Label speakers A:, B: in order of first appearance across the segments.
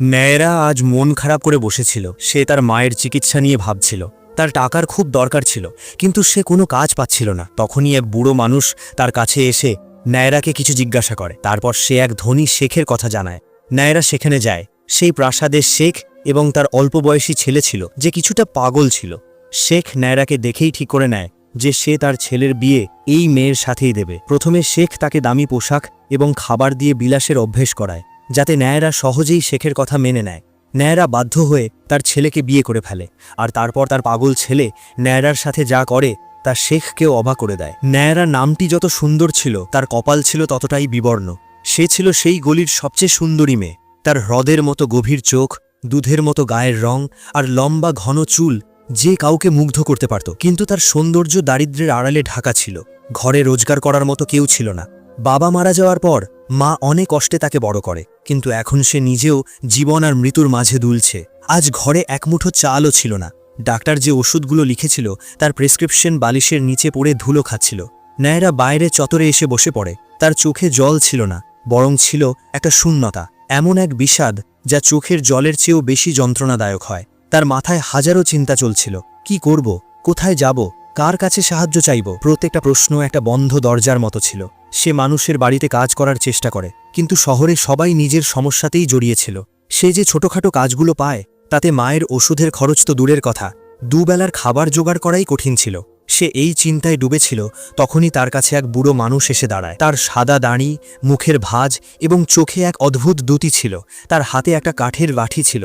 A: ন্যায়রা আজ মন খারাপ করে বসেছিল। সে তার মায়ের চিকিৎসা নিয়ে ভাবছিল। তার টাকার খুব দরকার ছিল, কিন্তু সে কোনো কাজ পাচ্ছিল না। তখনই এক বুড়ো মানুষ তার কাছে এসে ন্যায়রাকে কিছু জিজ্ঞাসা করে। তারপর সে এক ধনী শেখের কথা জানায়। ন্যায়রা সেখানে যায়। সেই প্রাসাদের শেখ এবং তার অল্প বয়সী ছেলে ছিল, যে কিছুটা পাগল ছিল। শেখ ন্যায়রাকে দেখেই ঠিক করে নেয় যে সে তার ছেলের বিয়ে এই মেয়ের সাথেই দেবে। প্রথমে শেখ তাকে দামি পোশাক এবং খাবার দিয়ে বিলাসের অভ্যেস করায়, যাতে ন্যায়রা সহজেই শেখের কথা মেনে নেয়। ন্যায়রা বাধ্য হয়ে তার ছেলেকে বিয়ে করে ফেলে, আর তারপর তার পাগল ছেলে ন্যায়রার সাথে যা করে তা শেখকেও অবাক করে দেয়। ন্যায়রা নামটি যত সুন্দর ছিল, তার কপাল ছিল ততটাই বিবর্ণ। সে ছিল সেই গলির সবচেয়ে সুন্দরী মেয়ে। তার হ্রদের মতো গভীর চোখ, দুধের মতো গায়ের রং, আর লম্বা ঘন চুল যে কাউকে মুগ্ধ করতে পারত। কিন্তু তার সৌন্দর্য দারিদ্র্যের আড়ালে ঢাকা ছিল। ঘরে রোজগার করার মতো কেউ ছিল না। বাবা মারা যাওয়ার পর মা অনেক কষ্টে তাকে বড় করে, কিন্তু এখন সে নিজেও জীবন আর মৃত্যুর মাঝে দুলছে। আজ ঘরে এক মুঠো চালও ছিল না। ডাক্তার যে ওষুধগুলো লিখেছিল তার প্রেসক্রিপশন বালিশের নিচে পড়ে ধুলো খাচ্ছিল। ন্যায়রা বাইরে চত্বরে এসে বসে পড়ে। তার চোখে জল ছিল না, বরং ছিল একটা শূন্যতা, এমন এক বিষাদ যা চোখের জলের চেয়েও বেশি যন্ত্রণাদায়ক হয়। তার মাথায় হাজারো চিন্তা চলছিল। কি করব, কোথায় যাব, কার কাছে সাহায্য চাইব? প্রত্যেকটা প্রশ্ন একটা বন্ধ দরজার মতো ছিল। সে মানুষের বাড়িতে কাজ করার চেষ্টা করে, কিন্তু শহরে সবাই নিজের সমস্যাতেই জড়িয়েছিল। সে যে ছোটখাটো কাজগুলো পায়, তাতে মায়ের ওষুধের খরচ তো দূরের কথা, দুবেলার খাবার জোগাড় করাই কঠিন ছিল। সে এই চিন্তায় ডুবেছিল। তখনই তার কাছে এক বুড়ো মানুষ এসে দাঁড়ায়। তার সাদা দাড়ি, মুখের ভাঁজ এবং চোখে এক অদ্ভুত দ্যুতি ছিল। তার হাতে একটা কাঠের লাঠি ছিল।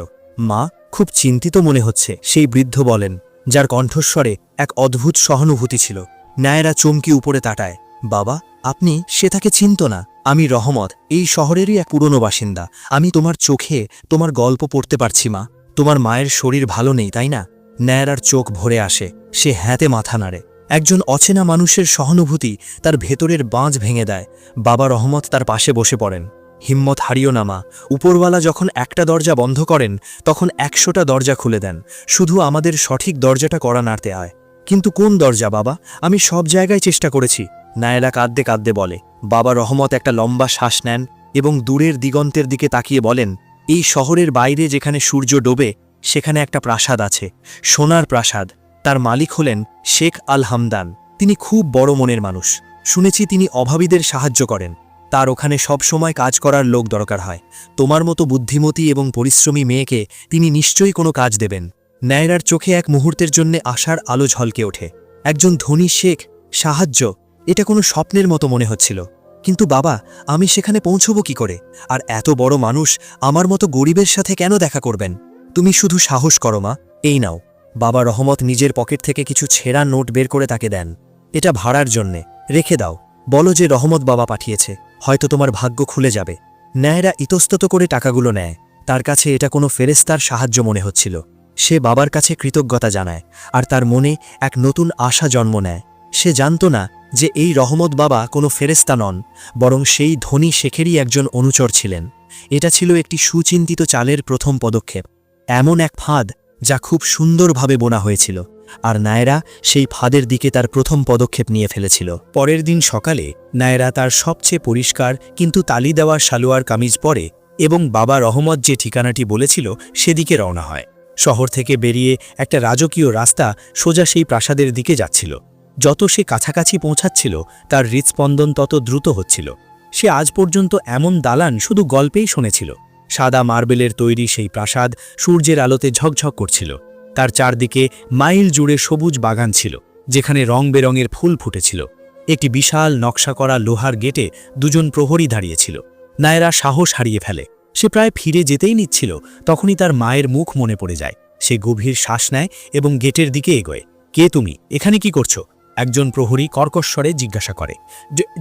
A: মা, খুব চিন্তিত মনে হচ্ছে, সেই বৃদ্ধ বলেন, যার কণ্ঠস্বরে এক অদ্ভুত সহানুভূতি ছিল। ন্যায়রা চমকি উপরে তাকায়। বাবা, আপনি? সে তাকে চিনত না। আমি রহমত, এই শহরেরই এক পুরনো বাসিন্দা। আমি তোমার চোখে তোমার গল্প পড়তে পারছি মা। তোমার মায়ের শরীর ভালো নেই, তাই না? ন্যায়রার চোখ ভরে আসে। সে হ্যাঁতে মাথা নাড়ে। একজন অচেনা মানুষের সহানুভূতি তার ভেতরের বাঁধ ভেঙে দেয়। বাবা রহমত তার পাশে বসে পড়েন। হিম্মত হারিও না মা। উপরওয়ালা যখন একটা দরজা বন্ধ করেন, তখন 100টা দরজা খুলে দেন। শুধু আমাদের সঠিক দরজাটা করা নাড়তে হয়। কিন্তু কোন দরজা বাবা? আমি সব জায়গায় চেষ্টা করেছি। নায়লা কাঁদতে কাঁদতে বলে। বাবা রহমত একটা লম্বা শ্বাস নেন এবং দূরের দিগন্তের দিকে তাকিয়ে বলেন, এই শহরের বাইরে যেখানে সূর্য ডোবে, সেখানে একটা প্রাসাদ আছে, সোনার প্রাসাদ। তার মালিক হলেন শেখ আল হামদান। তিনি খুব বড় মনের মানুষ। শুনেছি তিনি অভাবীদের সাহায্য করেন। তার ওখানে সব সময় কাজ করার লোক দরকার হয়। তোমার মতো বুদ্ধিমতী এবং পরিশ্রমী মেয়েকে তিনি নিশ্চয়ই কোনো কাজ দেবেন। ন্যায়রার চোখে এক মুহূর্তের জন্য আশার আলো ঝলকে ওঠে। একজন ধনী শেখ, সাহায্য, এটা কোনো স্বপ্নের মতো মনে হচ্ছিল। কিন্তু বাবা, আমি সেখানে পৌঁছব কি করে? আর এত বড় মানুষ আমার মতো গরিবের সাথে কেন দেখা করবেন? তুমি শুধু সাহস করো মা। এই নাও। বাবা রহমত নিজের পকেট থেকে কিছু ছেঁড়া নোট বের করে তাকে দেন। এটা ভাড়ার জন্যে, রেখে দাও। বলো যে রহমত বাবা পাঠিয়েছে, হয়তো তোমার ভাগ্য খুলে যাবে। ন্যায়রা ইতস্তত করে টাকাগুলো নেয়। তার কাছে এটা কোনো ফেরেস্তার সাহায্য মনে হচ্ছিল। সে বাবার কাছে কৃতজ্ঞতা জানায়, আর তার মনে এক নতুন আশা জন্ম নেয়। সে জানত না যে এই রহমত বাবা কোনো ফেরেস্তা নন, বরং সেই ধনী শেখেরই একজন অনুচর ছিলেন। এটা ছিল একটি সুচিন্তিত চালের প্রথম পদক্ষেপ, এমন এক ফাঁদ যা খুব সুন্দরভাবে বোনা হয়েছিল। আর নায়রা সেই ফাঁদের দিকে তার প্রথম পদক্ষেপ নিয়ে ফেলেছিল। পরের দিন সকালে নায়রা তার সবচেয়ে পরিষ্কার কিন্তু তালি দেওয়া সালোয়ার কামিজ পরে এবং বাবা রহমত যে ঠিকানাটি বলেছিল সেদিকে রওনা হয়। শহর থেকে বেরিয়ে একটা রাজকীয় রাস্তা সোজা সেই প্রাসাদের দিকে যাচ্ছিল। যত সে কাছাকাছি পৌঁছাচ্ছিল, তার হৃৎস্পন্দন তত দ্রুত হচ্ছিল। সে আজ পর্যন্ত এমন দালান শুধু গল্পেই শুনেছিল। সাদা মার্বেলের তৈরি সেই প্রাসাদ সূর্যের আলোতে ঝকঝক করছিল। তার চারদিকে মাইল জুড়ে সবুজ বাগান ছিল, যেখানে রং বেরঙের ফুল ফুটেছিল। একটি বিশাল নকশা করা লোহার গেটে দুজন প্রহরী দাঁড়িয়েছিল। নায়রা সাহস হারিয়ে ফেলে। সে প্রায় ফিরে যেতেই নিচ্ছিল, তখনই তার মায়ের মুখ মনে পড়ে যায়। সে গভীর শ্বাস নেয় এবং গেটের দিকে এগোয়। কে তুমি? এখানে কি করছো? একজন প্রহরী কর্কশ্বরে জিজ্ঞাসা করে।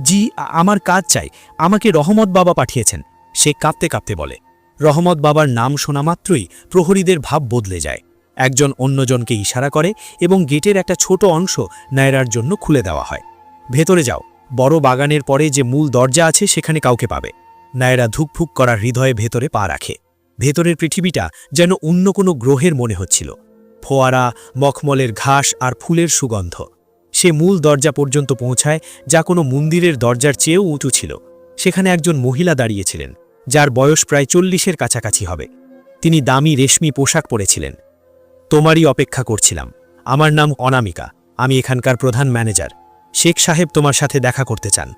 A: জি, আমার কাজ চাই, আমাকে রহমত বাবা পাঠিয়েছেন। সে কাঁপতে কাঁপতে বলে। রহমত বাবার নাম শোনা মাত্রই প্রহরীদের ভাব বদলে যায়। একজন অন্যজনকে ইশারা করে এবং গেটের একটা ছোট অংশ নায়রার জন্য খুলে দেওয়া হয়। ভেতরে যাও, বড় বাগানের পরে যে মূল দরজা আছে সেখানে কাউকে পাবে। নায়রা ধুকফুক করা হৃদয়ে ভেতরে পা রাখে। ভেতরের পৃথিবীটা যেন অন্য কোনো গ্রহের মনে হচ্ছিল। ফোয়ারা, মখমলের ঘাস আর ফুলের সুগন্ধ। সে মূল দরজা পর্যন্ত পৌঁছায়, যা কোনো মন্দিরের দরজার চেয়েও উঁচু ছিল। সেখানে একজন মহিলা দাঁড়িয়েছিলেন, যার বয়স প্রায় 40-এর কাছাকাছি হবে। তিনি দামি রেশমি পোশাক পরেছিলেন। তোমারই অপেক্ষা করছিলাম। আমার নাম অনামিকা, আমি এখানকার প্রধান ম্যানেজার। শেখ সাহেব তোমার সাথে দেখা করতে চান।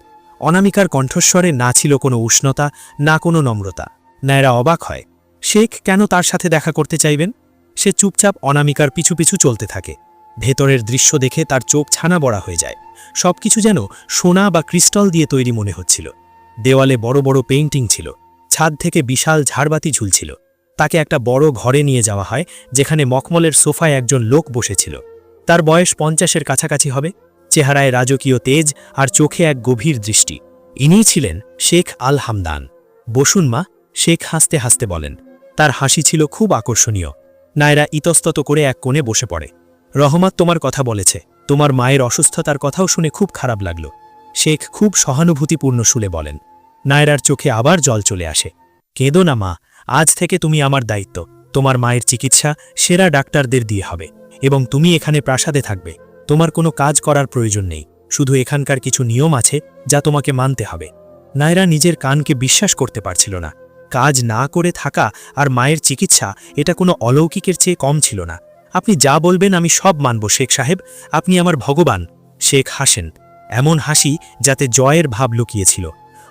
A: অনামিকার কণ্ঠস্বরে না ছিল কোনো উষ্ণতা, না কোনো নম্রতা। নায়রা অবাক হয়, শেখ কেন তার সাথে দেখা করতে চাইবেন? সে চুপচাপ অনামিকার পিছু পিছু চলতে থাকে। ভেতরের দৃশ্য দেখে তার চোখ ছানা বড়া হয়ে যায়। সবকিছু যেন সোনা বা ক্রিস্টাল দিয়ে তৈরি মনে হচ্ছিল। দেওয়ালে বড় বড় পেইন্টিং ছিল, ছাদ থেকে বিশাল ঝাড়বাতি ঝুলছিল। তাকে একটা বড় ঘরে নিয়ে যাওয়া হয়, যেখানে মখমলের সোফায় একজন লোক বসেছিল। তার বয়স 50-এর কাছাকাছি হবে। চেহারায় রাজকীয় তেজ আর চোখে এক গভীর দৃষ্টি। ইনিই ছিলেন শেখ আল হামদান। বসুন মা, শেখ হাসতে হাসতে বলেন। তার হাসি ছিল খুব আকর্ষণীয়। নায়রা ইতস্তত করে এক কোণে বসে পড়ে। রহমত তোমার কথা বলেছে, তোমার মায়ের অসুস্থতার কথাও শুনে খুব খারাপ লাগল। শেখ খুব সহানুভূতিপূর্ণ সুরে বলেন। নায়রার চোখে আবার জল চলে আসে। কেঁদো না মা, আজ থেকে তুমি আমার দায়িত্ব। তোমার মায়ের চিকিৎসা সেরা ডাক্তারদের দিয়ে হবে, এবং তুমি এখানে প্রাসাদে থাকবে। তোমার কোনো কাজ করার প্রয়োজন নেই, শুধু এখানকার কিছু নিয়ম আছে যা তোমাকে মানতে হবে। নায়রা নিজের কানকে বিশ্বাস করতে পারছিল না। কাজ না করে থাকা আর মায়ের চিকিৎসা, এটা কোনো অলৌকিকের চেয়ে কম ছিল না। আপনি যা বলবেন আমি সব মানব শেখ সাহেব, আপনি আমার ভগবান। শেখ হাসেন, এমন হাসি যাতে জয়ের ভাব লুকিয়েছিল।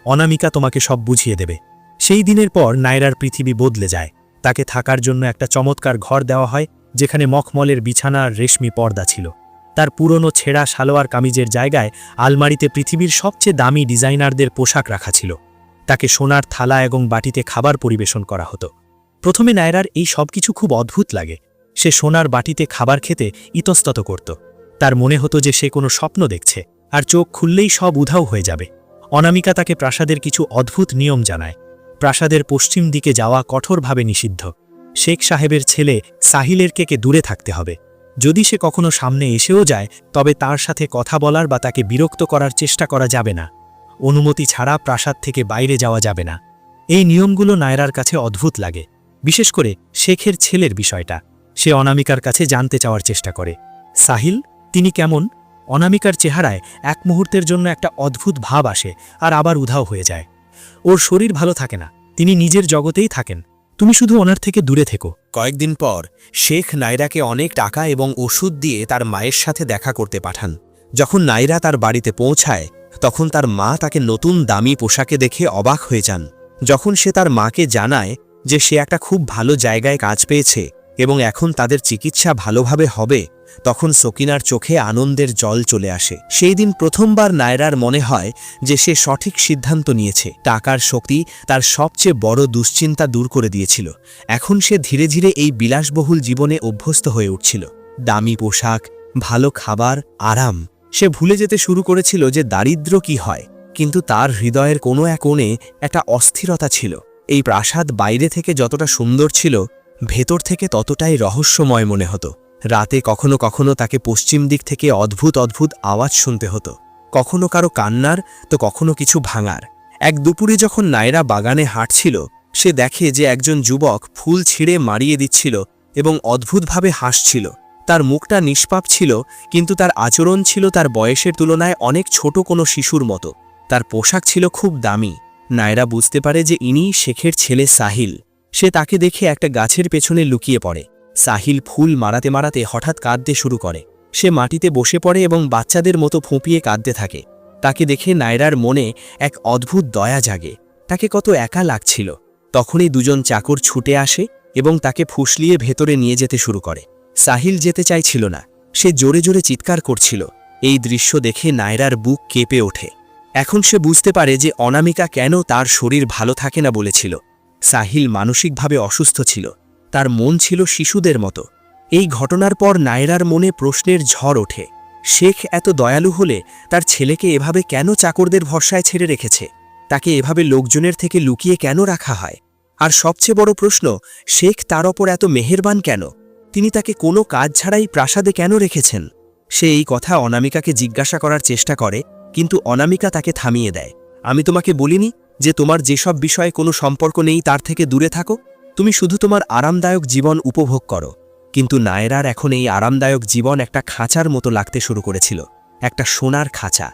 A: অনামিকা তোমাকে সব বুঝিয়ে দেবে। সেই দিনের পর নায়রার পৃথিবী বদলে যায়। তাকে থাকার জন্য একটা চমৎকার ঘর দেওয়া হয়, যেখানে মখমলের বিছানা আর রেশমি পর্দা ছিল। তার পুরনো ছেঁড়া সালোয়ার কামিজের জায়গায় আলমারিতে পৃথিবীর সবচেয়ে দামি ডিজাইনারদের পোশাক রাখা ছিল। তাকে সোনার থালা এবং বাটিতে খাবার পরিবেশন করা হতো। প্রথমে নায়রার এই সব কিছু খুব অদ্ভুত লাগে। সে সোনার বাটিতে খাবার খেতে ইতস্তত করত। তার মনে হতো যে সে কোনো স্বপ্ন দেখছে, আর চোখ খুললেই সব উধাও হয়ে যাবে। অনামিকা তাকে প্রাসাদের কিছু অদ্ভুত নিয়ম জানায়। প্রাসাদের পশ্চিম দিকে যাওয়া কঠোরভাবে নিষিদ্ধ। শেখ সাহেবের ছেলে সাহিলের কে দূরে থাকতে হবে। যদি সে কখনো সামনে এসেও যায়, তবে তার সাথে কথা বলার বা তাকে বিরক্ত করার চেষ্টা করা যাবে না। অনুমতি ছাড়া প্রাসাদ থেকে বাইরে যাওয়া যাবে না। এই নিয়মগুলো নায়রার কাছে অদ্ভুত লাগে, বিশেষ করে শেখের ছেলের বিষয়টা। সে অনামিকার কাছে জানতে চাওয়ার চেষ্টা করে, সাহিল, তিনি কেমন? অনামিকার চেহারায় এক মুহূর্তের জন্য একটা অদ্ভুত ভাব আসে, আর আবার উধাও হয়ে যায়। ওর শরীর ভালো থাকে না, তিনি নিজের জগতেই থাকেন। তুমি শুধু ওনার থেকে দূরে থেকো।
B: কয়েকদিন পর শেখ নায়রাকে অনেক টাকা এবং ওষুধ দিয়ে তার মায়ের সাথে দেখা করতে পাঠান। যখন নায়রা তার বাড়িতে পৌঁছায়, তখন তার মা তাকে নতুন দামি পোশাকে দেখে অবাক হয়ে যান। যখন সে তার মাকে জানায় যে সে একটা খুব ভালো জায়গায় কাজ পেয়েছে এবং এখন তাদের চিকিৎসা ভালোভাবে হবে, তখন সকিনার চোখে আনন্দের জল চলে আসে। সেই দিন প্রথমবার নায়রার মনে হয় যে সে সঠিক সিদ্ধান্ত নিয়েছে। টাকার শক্তি তার সবচেয়ে বড় দুশ্চিন্তা দূর করে দিয়েছিল। এখন সে ধীরে ধীরে এই বিলাসবহুল জীবনে অভ্যস্ত হয়ে উঠছিল। দামি পোশাক, ভালো খাবার, আরাম। সে ভুলে যেতে শুরু করেছিল যে দারিদ্র্য কি হয়, কিন্তু তার হৃদয়ের কোনো এক কোণে একটা অস্থিরতা ছিল। এই প্রাসাদ বাইরে থেকে যতটা সুন্দর ছিল, ভেতর থেকে ততটাই রহস্যময় মনে হতো। রাতে কখনো কখনো তাকে পশ্চিম দিক থেকে অদ্ভুত অদ্ভুত আওয়াজ শুনতে হতো, কখনো কারো কান্নার, তো কখনো কিছু ভাঙার। এক দুপুরে যখন নায়রা বাগানে হাঁটছিল, সে দেখে যে একজন যুবক ফুল ছিঁড়ে মারিয়ে দিচ্ছিল এবং অদ্ভুতভাবে হাসছিল। তার মুখটা নিষ্পাপ ছিল, কিন্তু তার আচরণ ছিল তার বয়সের তুলনায় অনেক ছোট কোনো শিশুর মতো। তার পোশাক ছিল খুব দামি। নায়রা বুঝতে পারে যে ইনিই শেখের ছেলে সাহিল। সে তাকে দেখে একটা গাছের পেছনে লুকিয়ে পড়ে। সাহিল ফুল মারাতে মারাতে হঠাৎ কাঁদতে শুরু করে। সে মাটিতে বসে পড়ে এবং বাচ্চাদের মতো ফুঁপিয়ে কাঁদতে থাকে। তাকে দেখে নায়রার মনে এক অদ্ভুত দয়া জাগে। তাকে কত একা লাগছিল। তখনই দুজন চাকর ছুটে আসে এবং তাকে ফুসলিয়ে ভেতরে নিয়ে যেতে শুরু করে। সাহিল যেতে চাইছিল না, সে জোরে জোরে চিৎকার করছিল। এই দৃশ্য দেখে নায়রার বুক কেঁপে ওঠে। এখন সে বুঝতে পারে যে অনামিকা কেন তার শরীর ভালো থাকে না বলেছিল। সাহিল মানসিকভাবে অসুস্থ ছিল, তার মন ছিল শিশুদের মতো। এই ঘটনার পর নায়রার মনে প্রশ্নের ঝড় ওঠে। শেখ এত দয়ালু হলে তার ছেলেকে এভাবে কেন চাকরদের ভরসায় ছেড়ে রেখেছে? তাকে এভাবে লোকজনের থেকে লুকিয়ে কেন রাখা হয়? আর সবচেয়ে বড় প্রশ্ন, শেখ তার ওপর এত মেহেরবান কেন? তিনি তাকে কোনো কাজ ছাড়াই প্রাসাদে কেন রেখেছেন? সে এই কথা অনামিকাকে জিজ্ঞাসা করার চেষ্টা করে, কিন্তু অনামিকা তাকে থামিয়ে দেয়। আমি তোমাকে বলিনি যে তোমার যেসব বিষয়ে কোনো সম্পর্ক নেই তার থেকে দূরে থাকো? তুমি শুধু তোমার আরামদায়ক জীবন উপভোগ করো। কিন্তু নায়রার এখন এই আরামদায়ক জীবন একটা খাঁচার মতো লাগতে শুরু করেছিল, একটা সোনার খাঁচা।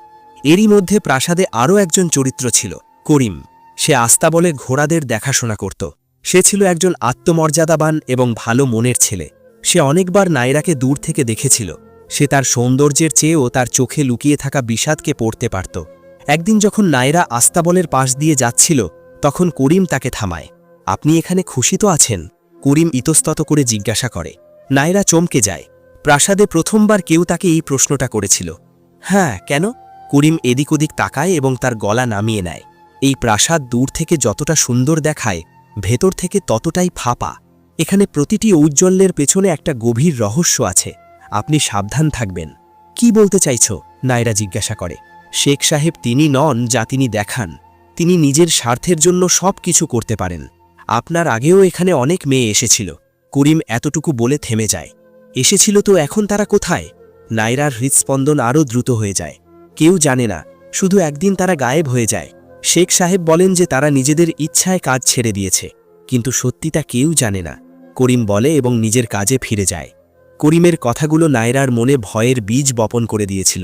B: এরই মধ্যে প্রাসাদে আরও একজন চরিত্র ছিল, করিম। সে আস্তাবলে ঘোড়াদের দেখাশোনা করত। সে ছিল একজন আত্মমর্যাদাবান এবং ভালো মনের ছেলে। সে অনেকবার নায়রাকে দূর থেকে দেখেছিল। সে তার সৌন্দর্যের চেয়েও তার চোখে লুকিয়ে থাকা বিষাদকে পড়তে পারত। একদিন যখন নায়রা আস্তাবলের পাশ দিয়ে যাচ্ছিল, তখন করিম তাকে থামায়। আপনি এখানে খুশি তো আছেন? করিম ইতস্তত করে জিজ্ঞাসা করে। নায়রা চমকে যায়। প্রাসাদে প্রথমবার কেউ তাকে এই প্রশ্নটা করেছিল। হ্যাঁ, কেন? করিম এদিক ওদিক তাকায় এবং তার গলা নামিয়ে নেয়। এই প্রাসাদ দূর থেকে যতটা সুন্দর দেখায়, ভেতর থেকে ততটাই ফাঁপা। এখানে প্রতিটি ঔজ্জ্বল্যের পেছনে একটা গভীর রহস্য আছে। আপনি সাবধান থাকবেন। কি বলতে চাইছ? নায়রা জিজ্ঞাসা করে। শেখ সাহেব তিনি নন যা তিনি দেখান। তিনি নিজের স্বার্থের জন্য সব কিছু করতে পারেন। আপনার আগেও এখানে অনেক মেয়ে এসেছিল। করিম এতটুকু বলে থেমে যায়। এসেছিল তো, এখন তারা কোথায়? নায়রার হৃৎস্পন্দন আরও দ্রুত হয়ে যায়। কেউ জানে না, শুধু একদিন তারা গায়েব হয়ে যায়। শেখ সাহেব বলেন যে তারা নিজেদের ইচ্ছায় কাজ ছেড়ে দিয়েছে, কিন্তু সত্যিটা কেউ জানে না। করিম বলে এবং নিজের কাজে ফিরে যায়। করিমের কথাগুলো নায়রার মনে ভয়ের বীজ বপন করে দিয়েছিল।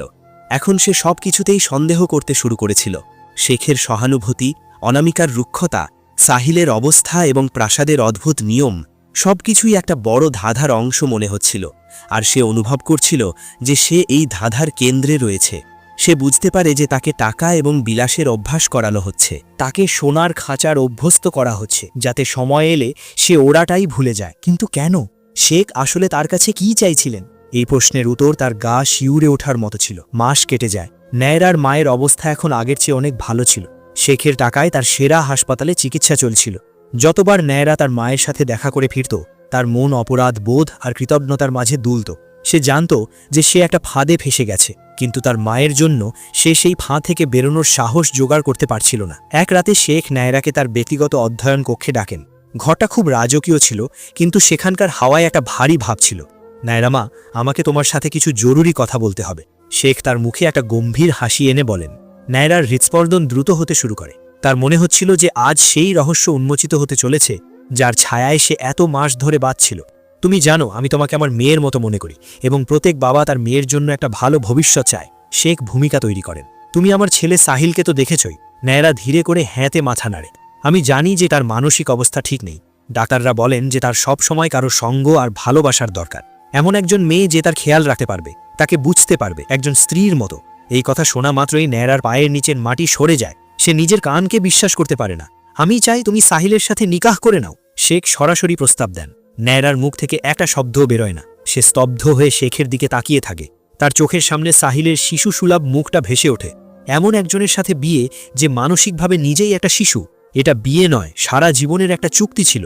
B: এখন সে সব কিছুতেই সন্দেহ করতে শুরু করেছিল। শেখের সহানুভূতি, অনামিকার রুক্ষতা, সাহিলের অবস্থা এবং প্রাসাদের অদ্ভুত নিয়ম সবকিছুই একটা বড় ধাঁধার অংশ মনে হচ্ছিল। আর সে অনুভব করছিল যে সে এই ধাঁধার কেন্দ্রে রয়েছে। সে বুঝতে পারে যে তাকে টাকা এবং বিলাসের অভ্যাস করানো হচ্ছে।
A: তাকে সোনার খাঁচার অভ্যস্ত করা হচ্ছে, যাতে সময় এলে সে ওরাটাই ভুলে যায়। কিন্তু কেন? শেখ আসলে তার কাছে কি চাইছিলেন? এই প্রশ্নের উত্তর তার গা শিউরে ওঠার মতো ছিল। মাস কেটে যায়। নায়রার মায়ের অবস্থা এখন আগের চেয়ে অনেক ভালো ছিল। শেখের টাকায় তার সেরা হাসপাতালে চিকিৎসা চলছিল। যতবার নায়রা তার মায়ের সাথে দেখা করে ফিরত, তার মন অপরাধ বোধ আর কৃতজ্ঞতার মাঝে দুলত। সে জানত যে সে একটা ফাঁদে ফেসে গেছে, কিন্তু তার মায়ের জন্য সে সেই ফাঁ থেকে বেরোনোর সাহস জোগাড় করতে পারছিল না। এক রাতে শেখ নায়রাকে তার ব্যক্তিগত অধ্যয়ন কক্ষে ডাকেন। ঘরটা খুব রাজকীয় ছিল, কিন্তু সেখানকার হাওয়ায় একটা ভারী ভাব ছিল। নায়রা মা, আমাকে তোমার সাথে কিছু জরুরি কথা বলতে হবে। শেখ তার মুখে একটা গম্ভীর হাসি এনে বলেন। নায়রার হৃৎস্পন্দন দ্রুত হতে শুরু করে। তার মনে হচ্ছিল যে আজ সেই রহস্য উন্মোচিত হতে চলেছে যার ছায়ায় সে এত মাস ধরে বাঁচছিল। তুমি জানো, আমি তোমাকে আমার মেয়ের মতো মনে করি এবং প্রত্যেক বাবা তার মেয়ের জন্য একটা ভালো ভবিষ্যৎ চায়। শেখ ভূমিকা তৈরি করেন। তুমি আমার ছেলে সাহিলকে তো দেখেছই। নায়রা ধীরে করে হ্যাঁতে মাথা নাড়ে। আমি জানি যে তার মানসিক অবস্থা ঠিক নেই। ডাক্তাররা বলেন যে তার সব সময় কারো সঙ্গ আর ভালোবাসার দরকার। এমন একজন মেয়ে যে তার খেয়াল রাখতে পারবে, তাকে বুঝতে পারবে, একজন স্ত্রীর মতো। এই কথা শোনা মাত্রই নায়রার পায়ের নিচের মাটি সরে যায়। সে নিজের কানকে বিশ্বাস করতে পারে না। আমি চাই তুমি সাহিলের সাথে নিকাহ করে নাও। শেখ সরাসরি প্রস্তাব দেন। নায়রার মুখ থেকে একটা শব্দও বেরোয় না। সে স্তব্ধ হয়ে শেখের দিকে তাকিয়ে থাকে। তার চোখের সামনে সাহিলের শিশু সুলভ মুখটা ভেসে ওঠে। এমন একজনের সাথে বিয়ে যে মানসিকভাবে নিজেই একটা শিশু। এটা বিয়ে নয়, সারা জীবনের একটা চুক্তি ছিল।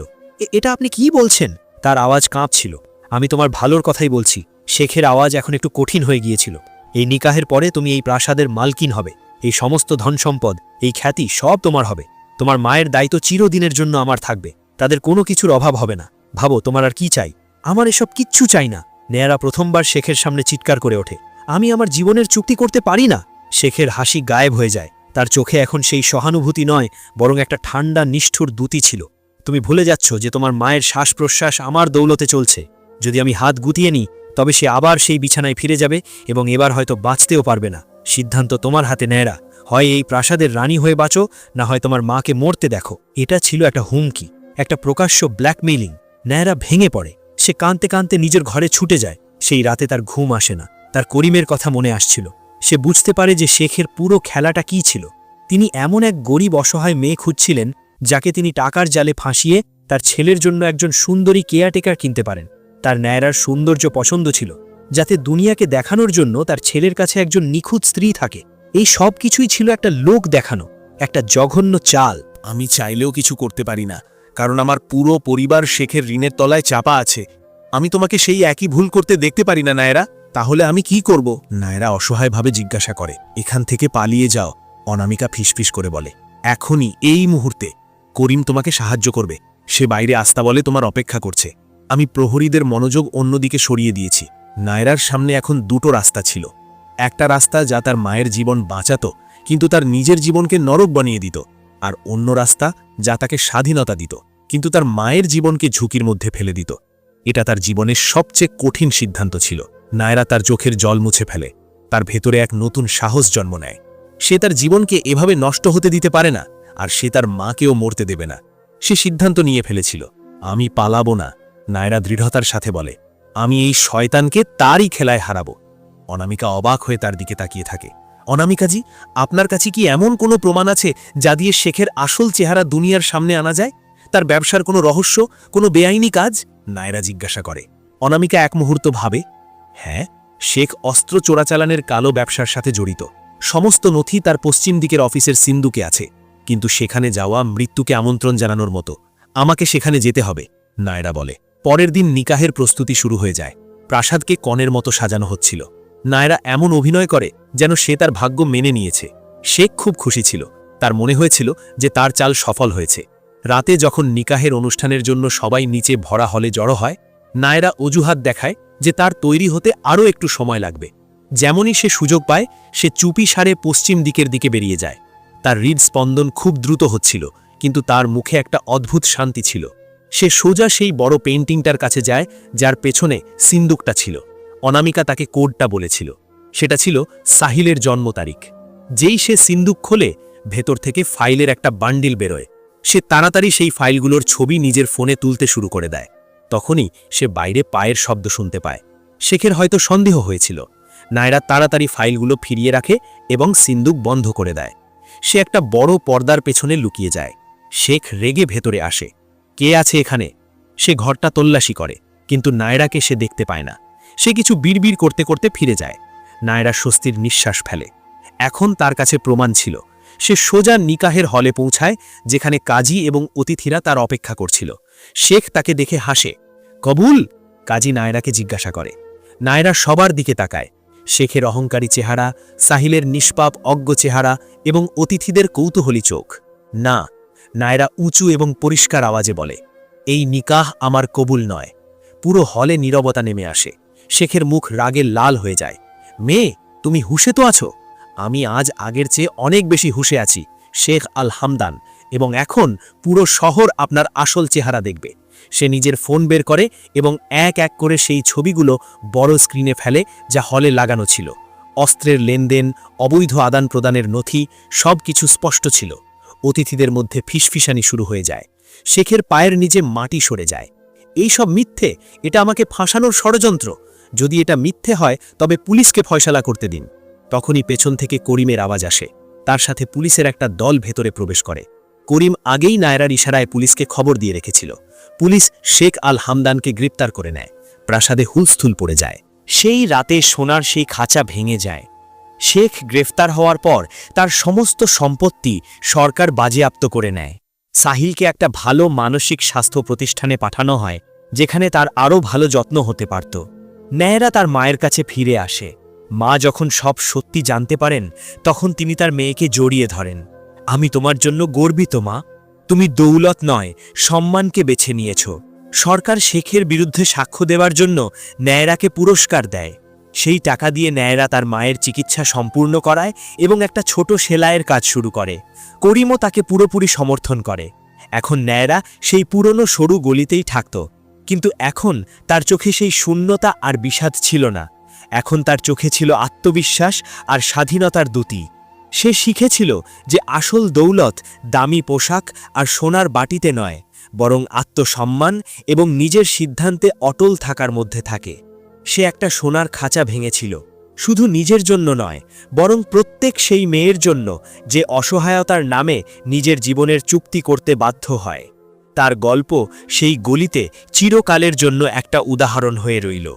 A: এটা আপনি কি বলছেন? তার আওয়াজ কাঁপছিল। আমি তোমার ভালোর কথাই বলছি। শেখের আওয়াজ এখন একটু কঠিন হয়ে গিয়েছিল। এই নিকাহের পরে তুমি এই প্রাসাদের মালকিন হবে। এই সমস্ত ধন সম্পদ, এই খ্যাতি সব তোমার হবে। তোমার মায়ের দায়িত্ব চিরদিনের জন্য আমার থাকবে। তাদের কোনো কিছুর অভাব হবে না। ভাবো, তোমার আর কি চাই? আমার এসব কিচ্ছু চাই না। নেয়ারা প্রথমবার শেখের সামনে চিৎকার করে ওঠে। আমি আমার জীবনের চুক্তি করতে পারি না। শেখের হাসি গায়েব হয়ে যায়। তার চোখে এখন সেই সহানুভূতি নয়, বরং একটা ঠান্ডা নিষ্ঠুর দ্যুতি ছিল। তুমি ভুলে যাচ্ছ যে তোমার মায়ের শ্বাস প্রশ্বাস আমার দৌলতে চলছে। যদি আমি হাত গুটিয়ে নিই, তবে সে আবার সেই বিছানায় ফিরে যাবে এবং এবার হয়তো বাঁচতেও পারবে না। সিদ্ধান্ত তোমার হাতে, নেয়রা। হয় এই প্রাসাদের রানী হয়ে বাঁচো, না হয় তোমার মাকে মরতে দেখো। এটা ছিল একটা হুমকি, একটা প্রকাশ্য ব্ল্যাকমেইলিং। নেয়রা ভেঙে পড়ে। সে কাঁদতে কাঁদতে নিজের ঘরে ছুটে যায়। সেই রাতে তার ঘুম আসে না। তার করিমের কথা মনে আসছিল। সে বুঝতে পারে যে শেখের পুরো খেলাটা কি ছিল। তিনি এমন এক গরিব অসহায় মেয়ে খুঁজছিলেন, যাকে তিনি টাকার জালে ফাঁসিয়ে তার ছেলের জন্য একজন সুন্দরী কেয়ারটেকার কিনতে পারেন। তার নায়রার সৌন্দর্য পছন্দ ছিল, যাতে দুনিয়াকে দেখানোর জন্য তার ছেলের কাছে একজন নিখুঁত স্ত্রী থাকে। এই সব কিছুই ছিল একটা লোক দেখানো, একটা জঘন্য চাল।
B: আমি চাইলেও কিছু করতে পারি না, কারণ আমার পুরো পরিবার শেখের ঋণের তলায় চাপা আছে। আমি তোমাকে সেই একই ভুল করতে দেখতে পারি না, নায়রা। তাহলে আমি কি করব? নায়রা অসহায়ভাবে জিজ্ঞাসা করে। এখান থেকে পালিয়ে যাও, অনামিকা ফিসফিস করে বলে। এখনই, এই মুহূর্তে। করিম তোমাকে সাহায্য করবে। সে বাইরে আস্তাবলে তোমার অপেক্ষা করছে। আমি প্রহরীদের মনোযোগ অন্যদিকে সরিয়ে দিয়েছি। নায়রার সামনে এখন দুটো রাস্তা ছিল। একটা রাস্তা যা তার মায়ের জীবন বাঁচাতো, কিন্তু তার নিজের জীবনকে নরক বানিয়ে দিত। আর অন্য রাস্তা যা তাকে স্বাধীনতা দিত, কিন্তু তার মায়ের জীবনকে ঝুঁকির মধ্যে ফেলে দিত। এটা তার জীবনের সবচেয়ে কঠিন সিদ্ধান্ত ছিল। নায়রা তার চোখের জল মুছে ফেলে। তার ভেতরে এক নতুন সাহস জন্ম নেয়। সে তার জীবনকে এভাবে নষ্ট হতে দিতে পারে না, আর সে তার মাকেও মরতে দেবে না। সে সিদ্ধান্ত নিয়ে ফেলেছিল, আমি পালাবো না। নায়রা দৃঢ়তার সাথে বলে, আমি এই শয়তানকে তারই খেলায় হারাবো। অনামিকা অবাক হয়ে তার দিকে তাকিয়ে থাকে। অনামিকাজি, আপনার কাছে কি এমন কোনো প্রমাণ আছে যা দিয়ে শেখের আসল চেহারা দুনিয়ার সামনে আনা যায়? তার ব্যবসার কোনো রহস্য, কোনো বেআইনি কাজ? নায়রা জিজ্ঞাসা করে। অনামিকা এক মুহূর্ত ভাবে, হ্যাঁ, শেখ অস্ত্র চোরাচালানের কালো ব্যবসার সাথে জড়িত। সমস্ত নথি তার পশ্চিম দিকের অফিসের সিন্দুকে আছে, কিন্তু সেখানে যাওয়া মৃত্যুকে আমন্ত্রণ জানানোর মতো। আমাকে সেখানে যেতে হবে, নায়রা বলে। পরের দিন নিকাহের প্রস্তুতি শুরু হয়ে যায়। প্রাসাদকে কনের মতো সাজানো হচ্ছিল। নায়রা এমন অভিনয় করে যেন সে তার ভাগ্য মেনে নিয়েছে। শেখ খুব খুশি ছিল। তার মনে হয়েছিল যে তার চাল সফল হয়েছে। রাতে যখন নিকাহের অনুষ্ঠানের জন্য সবাই নিচে ভরা হলে জড়ো হয়, নায়রা অজুহাত দেখায় যে তার তৈরি হতে আরও একটু সময় লাগবে। যেমনই সে সুযোগ পায়, সে চুপি সারে পশ্চিম দিকের দিকে বেরিয়ে যায়। তার হৃদস্পন্দন খুব দ্রুত হচ্ছিল, কিন্তু তার মুখে একটা অদ্ভুত শান্তি ছিল। সে সোজা সেই বড় পেইন্টিংটার কাছে যায় যার পেছনে সিন্দুকটা ছিল। অনামিকা তাকে কোডটা বলেছিল। সেটা ছিল সাহিলের জন্ম তারিখ। যেই সে সিন্দুক খোলে, ভেতর থেকে ফাইলের একটা বান্ডিল বেরোয়। সে তাড়াতাড়ি সেই ফাইলগুলোর ছবি নিজের ফোনে তুলতে শুরু করে দেয়। তখনই সে বাইরে পায়ের শব্দ শুনতে পায়। শেখের হয়তো সন্দেহ হয়েছিল। নায়রা তাড়াতাড়ি ফাইলগুলো ফিরিয়ে রাখে এবং সিন্দুক বন্ধ করে দেয়। সে একটা বড় পর্দার পেছনে লুকিয়ে যায়। শেখ রেগে ভেতরে আসে। কে আছে এখানে? সে ঘরটা তল্লাশি করে, কিন্তু নায়রাকে সে দেখতে পায় না। সে কিছু বিড়বিড় করতে করতে ফিরে যায়। নায়রা স্বস্তির নিঃশ্বাস ফেলে। এখন তার কাছে প্রমাণ ছিল। সে সোজা নিকাহের হলে পৌঁছায়, যেখানে কাজী এবং অতিথিরা তার অপেক্ষা করছিল। শেখ তাকে দেখে হাসে। কবুল? কাজী নায়রাকে জিজ্ঞাসা করে। নায়রা সবার দিকে তাকায়। শেখের অহংকারী চেহারা, সাহিলের নিষ্পাপ অজ্ঞ চেহারা এবং অতিথিদের কৌতূহলী চোখ। না, নায়রা উঁচু এবং পরিষ্কার আওয়াজে বলে, এই নিকাহ আমার কবুল নয়। পুরো হলে নীরবতা নেমে আসে। শেখের মুখ রাগে লাল হয়ে যায়। মেয়ে, তুমি হুশে তো আছো? আমি আজ আগের চেয়ে অনেক বেশি হুশে আছি, শেখ আল হামদান, এবং এখন পুরো শহর আপনার আসল চেহারা দেখবে। সে নিজের ফোন বের করে এবং এক এক করে সেই ছবিগুলো বড় স্ক্রিনে ফেলে যা হলে লাগানো ছিল। অস্ত্রের লেনদেন, অবৈধ আদান প্রদানের নথি, সব কিছু স্পষ্ট ছিল। অতিথিদের মধ্যে ফিসফিসানি শুরু হয়ে যায়। শেখের পায়ের নিচে মাটি সরে যায়। এই সব মিথ্যে, এটা আমাকে ফাঁসানোর ষড়যন্ত্র। যদি এটা মিথ্যে হয় তবে পুলিশকে ফয়সালা করতে দিন। তখনই পেছন থেকে করিমের আওয়াজ আসে। তার সাথে পুলিশের একটা দল ভেতরে প্রবেশ করে। করিম আগেই নায়রার ইশারায় পুলিশকে খবর দিয়ে রেখেছিল। পুলিশ শেখ আল হামদানকে গ্রেপ্তার করে নেয়। প্রাসাদে হুলস্থুল পড়ে যায়।
A: সেই রাতে সোনার সেই খাঁচা ভেঙে যায়। শেখ গ্রেফতার হওয়ার পর তার সমস্ত সম্পত্তি সরকার বাজেয়াপ্ত করে নেয়। সাহিলকে একটা ভালো মানসিক স্বাস্থ্য প্রতিষ্ঠানে পাঠানো হয়, যেখানে তার আরও ভালো যত্ন হতে পারত। নায়রা তার মায়ের কাছে ফিরে আসে। মা যখন সব সত্যি জানতে পারেন, তখন তিনি তার মেয়েকে জড়িয়ে ধরেন। আমি তোমার জন্য গর্বিত মা। তুমি দৌলত নয়, সম্মানকে বেছে নিয়েছ। সরকার শেখের বিরুদ্ধে সাক্ষ্য দেওয়ার জন্য নায়রাকে পুরস্কার দেয়। সেই টাকা দিয়ে নায়রা তার মায়ের চিকিৎসা সম্পূর্ণ করায় এবং একটা ছোট সেলাইয়ের কাজ শুরু করে। করিমও তাকে পুরোপুরি সমর্থন করে। এখন নায়রা সেই পুরনো সরু গলিতেই থাকত, কিন্তু এখন তার চোখে সেই শূন্যতা আর বিষাদ ছিল না। এখন তার চোখে ছিল আত্মবিশ্বাস আর স্বাধীনতার দ্যুতি। সে শিখেছিল যে আসল দৌলত দামি পোশাক আর সোনার বাটিতে নয়, বরং আত্মসম্মান এবং নিজের সিদ্ধান্তে অটল থাকার মধ্যে থাকে। সে একটা সোনার খাঁচা ভেঙেছিল, শুধু নিজের জন্য নয়, বরং প্রত্যেক সেই মেয়ের জন্য যে অসহায়তার নামে নিজের জীবনের চুক্তি করতে বাধ্য হয়। তার গল্প সেই গলিতে চিরকালের জন্য একটা উদাহরণ হয়ে রইল।